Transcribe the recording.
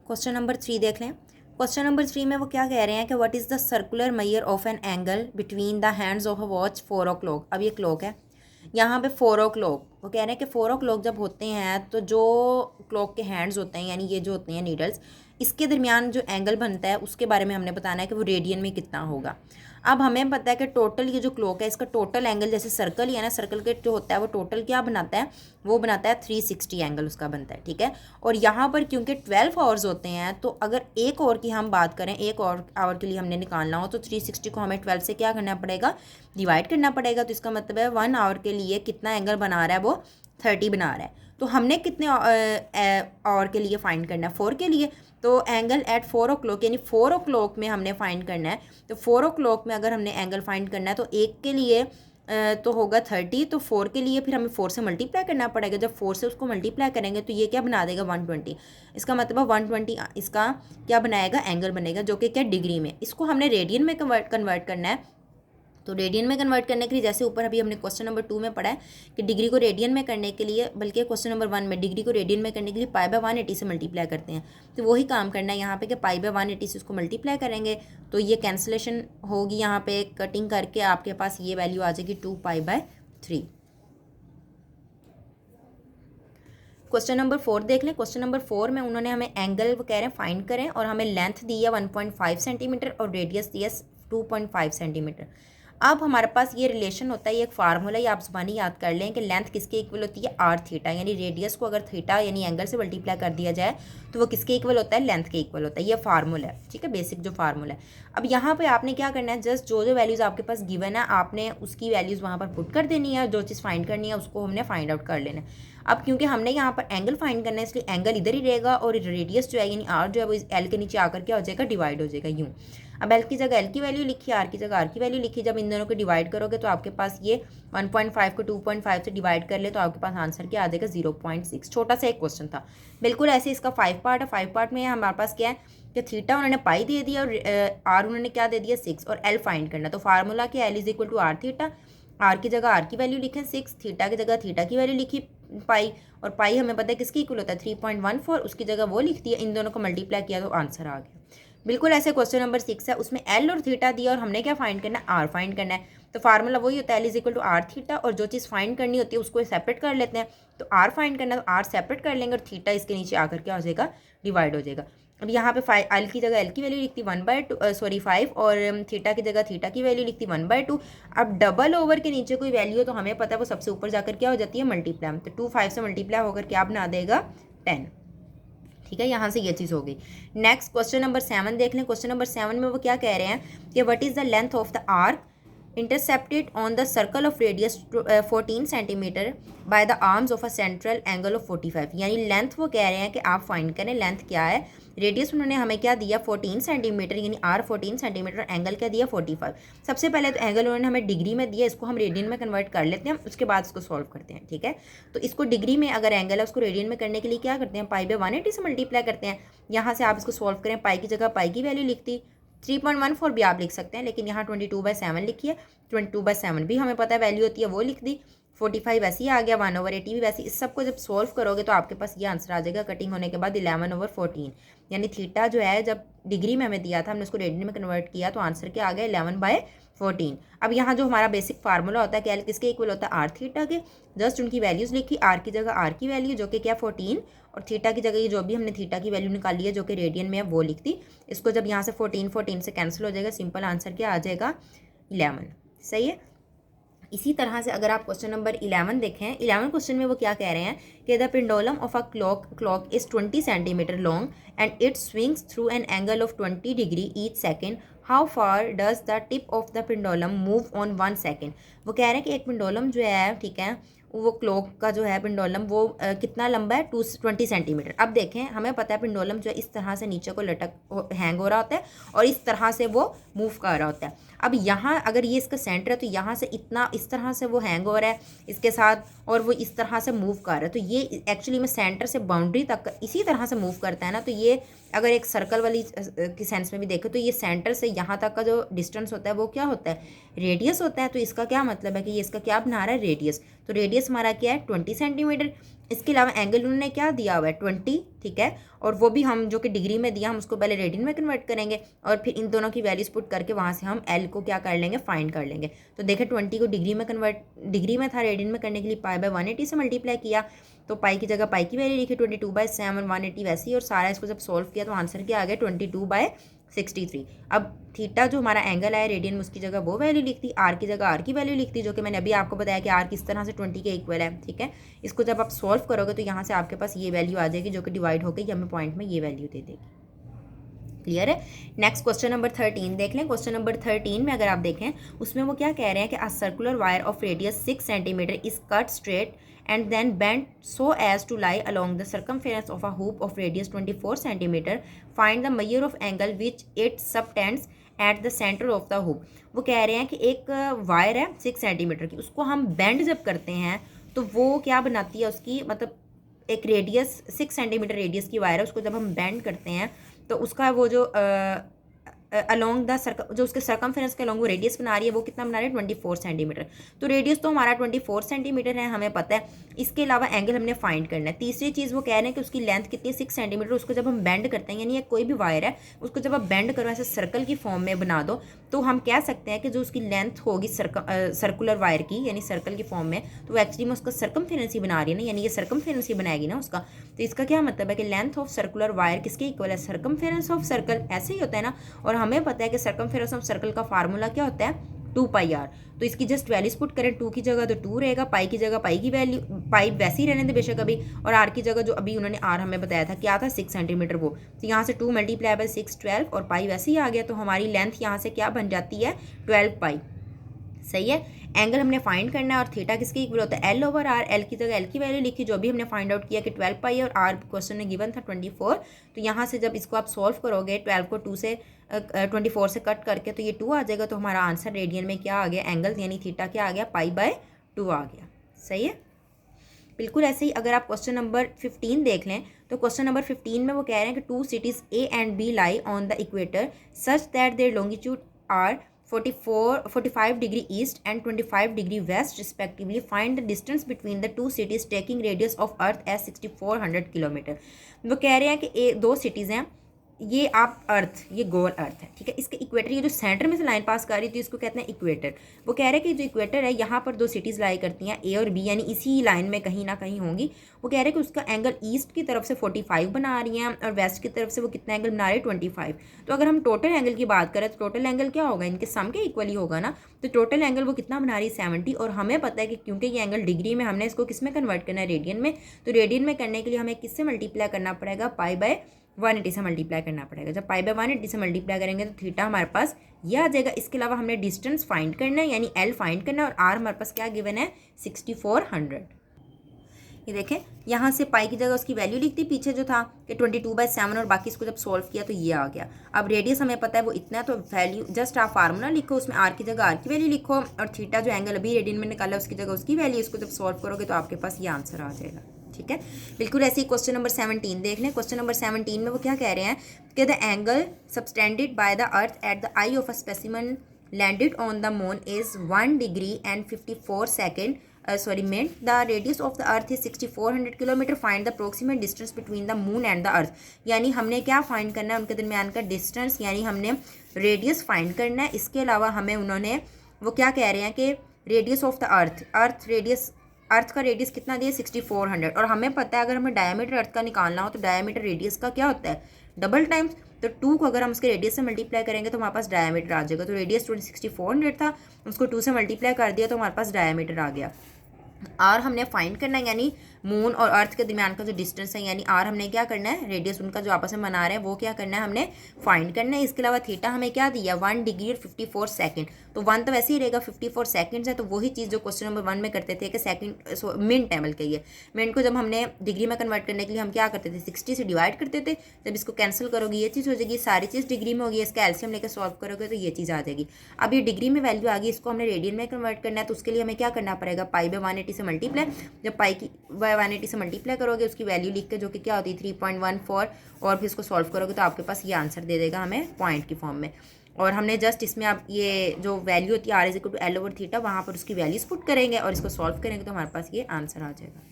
Question number 3 देख लें। Question number 3 में वो क्या कह रहे हैं कि what is the circular measure of an angle between the hands of a watch 4 o'clock। अब ये क्लॉक है, यहाँ पे 4 o'clock, वो कह रहे हैं कि 4 o'clock जब होते हैं तो जो क्लॉक के हैंड्स होते हैं यानी ये जो होते हैं नीडल्स, इसके दरमियान जो एंगल बनता है उसके बारे में हमने बताना है कि वो रेडियन में कितना होगा। अब हमें पता है कि टोटल ये जो क्लॉक है इसका टोटल एंगल, जैसे सर्कल ही है ना, सर्कल के जो होता है वो टोटल क्या बनाता है, वो बनाता है 360 एंगल उसका बनता है, ठीक है। और यहाँ पर क्योंकि 12 आवर्स होते हैं तो अगर एक और की हम बात करें, एक और आवर के लिए हमने निकालना हो तो 360 को हमें 12 से क्या करना पड़ेगा, डिवाइड करना पड़ेगा। तो इसका मतलब है 1 आवर के लिए कितना एंगल बना रहा है, वो 30 बना रहा है। तो हमने कितने आवर के लिए फाइंड करना है, 4 के लिए। तो एंगल एट 4 o'clock यानी 4 o'clock में हमने फाइंड करना है। तो 4 o'clock में अगर हमने एंगल फाइंड करना है तो एक के लिए तो होगा 30, तो 4 के लिए फिर हमें 4 से मल्टीप्लाई करना पड़ेगा। जब 4 से उसको मल्टीप्लाई करेंगे तो ये क्या बना देगा 120। इसका मतलब है 120 इसका क्या बनाएगा, एंगल बनेगा, जो कि क्या डिग्री में। इसको हमने रेडियन में कन्वर्ट करना है। तो रेडियन में कन्वर्ट करने के लिए जैसे ऊपर अभी हमने क्वेश्चन नंबर 2 में पढ़ा है कि डिग्री को रेडियन में करने के लिए, बल्कि क्वेश्चन नंबर 1 में डिग्री को रेडियन में करने के लिए पाई बाय 180 से मल्टीप्लाई करते हैं। तो वही काम करना है यहाँ पे कि पाई बाय 180 से उसको मल्टीप्लाई करेंगे तो ये कैंसिलेशन होगी, यहाँ पे कटिंग करके आपके पास ये वैल्यू आ जाएगी 2π/3। क्वेश्चन नंबर 4 देख लें। क्वेश्चन नंबर 4 में उन्होंने हमें एंगल वो कह रहे हैं फाइंड करें और हमें लेंथ दी है 1.5 सेंटीमीटर और रेडियस दी है 2.5 सेंटीमीटर। अब हमारे पास ये रिलेशन होता है, ये एक फार्मूला, ये आप ज़बानी याद कर लें कि लेंथ किसके इक्वल होती है, आर थीटा, यानी रेडियस को अगर थीटा यानी एंगल से मल्टीप्लाई कर दिया जाए तो वो किसके इक्वल होता है, लेंथ के इक्वल होता है। ये फार्मूला है, ठीक है, बेसिक जो फार्मूला है। अब यहाँ पे आपने क्या करना है, जस्ट जो जो वैल्यूज़ आपके पास गिवन है आपने उसकी वैल्यूज़ वहाँ पर पुट कर देनी है, जो चीज़ फाइंड करनी है उसको हमने फाइंड आउट कर लेना है। अब क्योंकि हमने यहाँ पर एंगल फाइंड करना है इसलिए एंगल इधर ही रहेगा और रेडियस जो है यानी आर जो है वो इस एल के नीचे आकर क्या हो जाएगा, डिवाइड हो जाएगा यूँ। अब एल की जगह एल की वैल्यू लिखी, आर की जगह आर की वैल्यू लिखी। जब इन दोनों को डिवाइड करोगे तो आपके पास ये 1.5 को 2.5 से डिवाइड कर ले तो आपके पास आंसर क्या आ जाएगा 0.6। छोटा सा एक क्वेश्चन था बिल्कुल ऐसे। इसका 5 पार्ट है। 5 पार्ट में हमारे पास क्या है कि थीटा उन्होंने पाई दे दिया और आर उन्होंने क्या दे दिया 6 और एल फाइंड करना। तो फार्मूला क्या, L is equal to r theta, r की जगह आर की वैल्यू लिखें 6, थीटा की जगह थीटा की वैल्यू लिखी पाई, और पाई हमें पता है किसकी इक्वल होता है 3.14, उसकी जगह वो लिख दिया। इन दोनों को मल्टीप्लाई किया तो आंसर आ गया। बिल्कुल ऐसे क्वेश्चन नंबर 6 है, उसमें एल और थीटा दिया और हमने क्या फाइंड करना है, आर फाइंड करना है। तो फार्मूला वही होता है L is equal to r theta, और जो चीज़ फाइंड करनी होती है उसको सेपरेट कर लेते हैं। तो आर फाइंड करना है तो आर सेपरेट कर लेंगे और थीटा इसके नीचे आकर क्या हो जाएगा, डिवाइड हो जाएगा। अब यहाँ पे एल की जगह एल की वैल्यू लिखती 5 और थीटा की जगह थीटा की वैल्यू लिखती 1/2। अब डबल ओवर के नीचे कोई वैल्यू हो तो हमें पता है वो सबसे ऊपर जाकर क्या हो जाती है, मल्टीप्लाई। तो 2 5 से मल्टीप्लाई होकर क्या बना देगा 10, ठीक है। यहाँ से ये चीज़ हो गई। नेक्स्ट क्वेश्चन नंबर 7 देख लें। क्वेश्चन नंबर 7 में वो क्या कह रहे हैं कि what is the length of the arc intercepted on the circle of radius 14 centimetre by the arms of a central angle of 45। यानी लेंथ वो कह रहे हैं कि आप फाइंड करें लेंथ क्या है। रेडियस उन्होंने हमें क्या दिया 14 सेंटीमीटर यानी आर 14 सेंटीमीटर, एंगल क्या दिया 45। सबसे पहले तो एंगल उन्होंने हमें डिग्री में दिया, इसको हम रेडियन में कन्वर्ट कर लेते हैं, उसके बाद इसको सॉल्व करते हैं, ठीक है। तो इसको डिग्री में अगर एंगल है उसको रेडियन में करने के लिए क्या करते हैं, पाई बाय 180 से मल्टीप्लाई करते हैं। यहाँ से आप इसको सॉल्व करें, पाई की जगह पाई की वैल्यू लिखती 3.14 भी आप लिख सकते हैं, लेकिन यहाँ 22/7 लिखी है। 22/7 भी हमें पता है वैल्यू होती है, वो लिख दी। 45 वैसे ही आ गया, 1/80 भी वैसे। इस सबको जब सॉल्व करोगे तो आपके पास ये आंसर आ जाएगा कटिंग होने के बाद 11/14। यानी थीटा जो है जब डिग्री में हमें दिया था हमने उसको रेडियन में कन्वर्ट किया तो आंसर क्या आ गया 11/14। अब यहाँ जो हमारा बेसिक फार्मूला होता है कि एल किसके इक्वल होता है, आर थीटा के। जस्ट उनकी वैल्यूज़ लिखी, आर की जगह आर की वैल्यू जो कि क्या 14 और थीटा की जगह ये जो भी हमने थीटा की वैल्यू निकाली है जो कि रेडियन में है वो लिख दी। इसको जब यहाँ से 14 से कैंसिल हो जाएगा, सिंपल आंसर क्या आ जाएगा 11। सही है। इसी तरह से अगर आप क्वेश्चन नंबर 11 देखें, 11 क्वेश्चन में वो क्या कह रहे हैं कि the pendulum of a clock is 20 centimetre long and it swings through an angle of 20 degree each second. How far does the tip of the pendulum move on 1 second. वो कह रहे हैं कि एक पेंडुलम जो है, ठीक है, वो क्लॉक का जो है पेंडुलम वो कितना लंबा है 20 सेंटीमीटर। अब देखें हमें पता है पेंडुलम जो है इस तरह से नीचे को लटक हैंग हो रहा होता है और इस तरह से वो मूव कर रहा होता है। अब यहाँ अगर ये इसका सेंटर है तो यहाँ से इतना इस तरह से वो हैंग हो रहा है इसके साथ और वो इस तरह से मूव कर रहा है। तो ये एक्चुअली में सेंटर से बाउंड्री तक इसी तरह से मूव करता है ना। तो ये अगर एक सर्कल वाली की सेंस में भी देखें तो ये सेंटर से यहाँ तक का जो डिस्टेंस होता है वो क्या होता है, रेडियस होता है। तो इसका क्या मतलब है कि ये इसका क्या बना रहा है, रेडियस। तो रेडियस हमारा क्या है 20 सेंटीमीटर। इसके अलावा एंगल उन्होंने क्या दिया हुआ है 20, ठीक है, और वो भी हम जो कि डिग्री में दिया हम उसको पहले रेडियन में कन्वर्ट करेंगे और फिर इन दोनों की वैल्यूज पुट करके वहाँ से हम एल को क्या कर लेंगे, फाइंड कर लेंगे। तो देखें 20 को डिग्री में कन्वर्ट, डिग्री में था, रेडियन में करने के लिए पाई बाय 180 से मल्टीप्लाई किया, तो पाई की जगह पाई की वैल्यू लिखी 22/7, 180 वैसी, और सारा इसको जब सॉल्व किया तो आंसर क्या आ गया 22/63। अब थीटा जो हमारा एंगल है रेडियन में उसकी जगह वो वैल्यू लिखती, आर की जगह आर की वैल्यू लिखती, जो कि मैंने अभी आपको बताया कि आर किस तरह से 20 के इक्वल है, ठीक है। इसको जब आप सॉल्व करोगे तो यहाँ से आपके पास ये वैल्यू आ जाएगी जो कि डिवाइड होकर हमें पॉइंट में ये वैल्यू दे देगी। क्लियर है। नेक्स्ट क्वेश्चन नंबर 13 देख लें। क्वेश्चन नंबर 13 में अगर आप देखें उसमें वो क्या कह रहे हैं कि a circular wire of radius 6 centimetre is cut straight and then bent so as to lie along the circumference of a hoop of radius 24 centimeter. Find the measure of angle which it subtends at the center of the hoop. वो कह रहे हैं कि एक wire है 6 centimetre की, उसको हम बेंड जब करते हैं तो वो क्या बनाती है, उसकी मतलब एक रेडियस 6 सेंटीमीटर रेडियस की वायर है, उसको जब हम बेंड करते हैं तो उसका वो जो अलॉन्ग द जो उसके सर्कमफेरेंस के अलॉन्ग वो रेडियस बना रही है वो कितना बना रही है 24 सेंटीमीटर। तो रेडियस तो हमारा 24 सेंटीमीटर है, हमें पता है। इसके अलावा एंगल हमने फाइंड करना है। तीसरी चीज़ वो कह रहे हैं कि उसकी लेंथ कितनी है 6 सेंटीमीटर, उसको जब हम बेंड करते हैं, यानी कोई भी वायर है उसको जब आप बेंड करो ऐसे सर्कल की फॉर्म में बना दो, तो हम कह सकते हैं कि जो उसकी लेंथ होगी सर्कुलर वायर की, यानी सर्कल की फॉर्म में, तो वो एक्चुअली में उसका सर्कमफेरेंस ही बना रही है ना, यानी ये सर्कमफेरेंस ही बनाएगी ना उसका। तो इसका क्या मतलब है कि लेंथ ऑफ सर्कुलर वायर किसके इक्वल है, सर्कमफेरेंस ऑफ सर्कल, ऐसे ही होता है ना। और हमें पता है कि सर्कमफेरेंस ऑफ सर्कल का फार्मूला क्या होता है 2πr। तो इसकी जस्ट वैल्यूज पुट करें, 2 की जगह तो 2 रहेगा, पाई की जगह पाई की वैल्यू, पाई वैसे ही रहने दे बेशक अभी, और आर की जगह जो अभी उन्होंने आर हमें बताया था क्या था 6 सेंटीमीटर, वो तो यहाँ से 2 मल्टीप्लाई बाय 6 12 और पाई वैसे ही आ गया। तो हमारी लेंथ यहाँ से क्या बन जाती है 12 पाई। सही है। एंगल हमने फाइंड करना है और थीटा किसके इक्वल होता है L/R। एल की जगह एल की वैल्यू लिखी जो भी हमने फाइंड आउट किया कि 12 पाई और आर क्वेश्चन में गिवन था 24। तो यहाँ से जब इसको आप सॉल्व करोगे 12 को 2 से 24 से कट करके तो ये 2 आ जाएगा। तो हमारा आंसर रेडियन में क्या आ गया, एंगल यानी थीटा क्या आ गया π/2 आ गया। सही है। बिल्कुल ऐसे ही अगर आप क्वेश्चन नंबर 15 देख लें तो क्वेश्चन नंबर 15 में वो कह रहे हैं कि 2 cities A and B lie on the equator such that their longitude are 45 degree east and 25 degree west respectively. Find the distance between the two cities taking radius of earth as 6400 kilometre. वो कह रहे हैं कि दो cities हैं, ये आप अर्थ, ये गोल अर्थ है, ठीक है। इसके इक्वेटर, ये जो सेंटर में से लाइन पास कर रही थी इसको कहते हैं इक्वेटर। वो कह रहे हैं कि जो इक्वेटर है यहाँ पर दो सिटीज़ लाई करती हैं ए और बी, यानी इसी लाइन में कहीं ना कहीं होंगी। वो कह रहे हैं कि उसका एंगल ईस्ट की तरफ से 45 बना रही हैं और वेस्ट की तरफ से वो कितना एंगल बना रहे हैं 25। तो अगर हम टोटल एंगल की बात करें तो टोटल एंगल क्या होगा, इनके सम के इक्वल ही होगा ना। तो टोटल एंगल वो कितना बना रही है 70। और हमें पता है कि क्योंकि ये एंगल डिग्री में, हमने इसको किस में कन्वर्ट करना है, रेडियन में। तो रेडियन में करने के लिए हमें किससे मल्टीप्लाई करना पड़ेगा, π/180 से मल्टीप्लाई करना पड़ेगा। जब π/180 से मल्टीप्लाई करेंगे तो थीटा हमारे पास ये आ जाएगा। इसके अलावा हमने डिस्टेंस फाइंड करना है, यानी एल फाइंड करना है, और आर हमारे पास क्या गिवन है 6400। ये देखें यहाँ से पाई की जगह उसकी वैल्यू लिखती, पीछे जो था कि 22/7 और बाकी इसको जब सॉल्व किया तो ये आ गया। अब रेडियस हमें पता है वो इतना है, तो वैल्यू जस्ट आप फार्मूला लिखो, उसमें आर की जगह आर की वैल्यू लिखो और थीटा जो एंगल अभी रेडियन में निकाला उसकी जगह उसकी वैल्यू, इसको जब सॉल्व करोगे तो आपके पास ये आंसर आ जाएगा। ठीक है। बिल्कुल ऐसे ही क्वेश्चन नंबर 17 देख लें। क्वेश्चन नंबर 17 में वो क्या कह रहे हैं कि the angle subtended by the earth at the I of a specimen landed on the moon is 1 degree and 54 second minute. The radius of the earth is 6400 kilometre. Find the approximate distance between the moon and the earth. यानी हमने क्या find करना है, उनके दरमियान का distance, यानी हमने रेडियस फाइंड करना है। इसके अलावा हमें उन्होंने वो क्या कह रहे हैं कि रेडियस ऑफ द अर्थ का रेडियस कितना दिया 6400। और हमें पता है अगर हमें डायमीटर अर्थ का निकालना हो तो डायमीटर रेडियस का क्या होता है डबल टाइम्स। तो 2 को अगर हम उसके रेडियस से मल्टीप्लाई करेंगे तो हमारे पास डायमीटर आ जाएगा। तो रेडियस 6400 था, उसको 2 से मल्टीप्लाई कर दिया तो हमारे पास डायमीटर आ गया। आर हमने फाइंड करना है, यानी मून और अर्थ के दरमियान का जो डिस्टेंस है, यानी आर हमने क्या करना है, रेडियस उनका जो आपस में बना रहे हैं वो क्या करना है, हमने फाइंड करना है। इसके अलावा थीटा हमें क्या दिया 1 डिग्री और 54 सेकंड। तो 1 तो वैसे ही रहेगा, 54 सेकंड्स है। तो वही चीज़ जो क्वेश्चन नंबर 1 में करते थे कि सेकंड मिनट है, बल्कि ये मिनट को जब हमने डिग्री में कन्वर्ट करने के लिए हम क्या करते थे 60 से डिवाइड करते थे। जब इसको कैंसिल करोगे ये चीज़ हो जाएगी, सारी चीज़ डिग्री में होगी, इसका एलसीएम लेकर सॉल्व करोगे तो ये चीज़ आ जाएगी। अब ये डिग्री में वैल्यू आ गई, इसको हमने रेडियन में कन्वर्ट करना है। तो उसके लिए हमें क्या करना पड़ेगा, π/180 से मल्टीप्लाई। जब π/180 से मल्टीप्लाई करोगे उसकी वैल्यू लिख के, जो कि क्या होती है 3.14, और फिर इसको सॉल्व करोगे तो आपके पास ये आंसर दे देगा हमें पॉइंट की फॉर्म में। और हमने जस्ट इसमें अब ये जो वैल्यू होती है r = L/θ, वहाँ पर उसकी वैल्यूज पुट करेंगे और इसको सॉल्व करेंगे तो हमारे पास ये आंसर आ जाएगा।